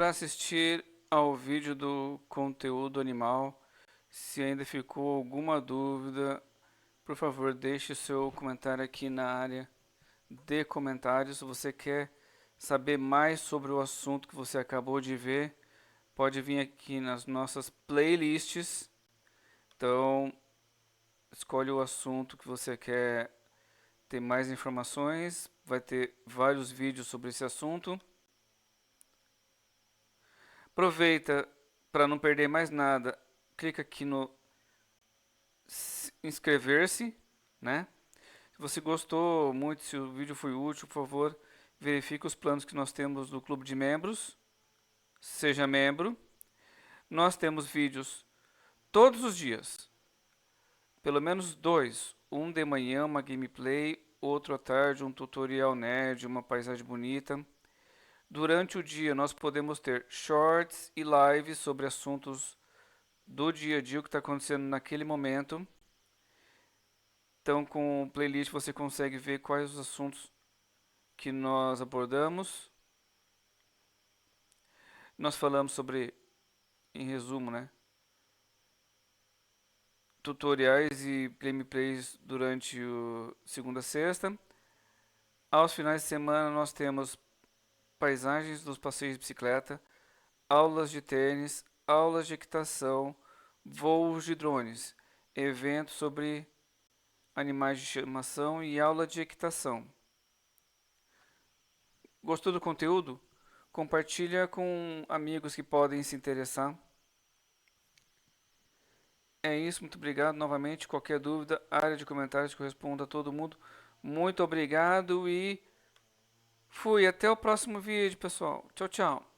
para assistir ao vídeo do conteúdo animal. Se ainda ficou alguma dúvida, por favor, deixe seu comentário aqui na área de comentários. Se você quer saber mais sobre o assunto que você acabou de ver, pode vir aqui nas nossas playlists. Então, escolhe o assunto que você quer ter mais informações. Vai ter vários vídeos sobre esse assunto. Aproveita para não perder mais nada. Clica aqui no inscrever-se, né? Se você gostou muito, se o vídeo foi útil, por favor, verifique os planos que nós temos do clube de membros. Seja membro. Nós temos vídeos todos os dias. Pelo menos dois. Um de manhã, uma gameplay, outro à tarde, um tutorial nerd, uma paisagem bonita. Durante o dia nós podemos ter shorts e lives sobre assuntos do dia a dia, o que está acontecendo naquele momento. Então, com o playlist você consegue ver quais os assuntos que nós abordamos. Nós falamos sobre, em resumo, né, tutoriais e gameplays durante o segunda a sexta. Aos finais de semana nós temos paisagens dos passeios de bicicleta, aulas de tênis, aulas de equitação, voos de drones, eventos sobre animais de estimação e aula de equitação. Gostou do conteúdo? Compartilha com amigos que podem se interessar. É isso, muito obrigado novamente. Qualquer dúvida, área de comentários que eu respondo a todo mundo. Muito obrigado e fui. Até o próximo vídeo, pessoal. Tchau, tchau.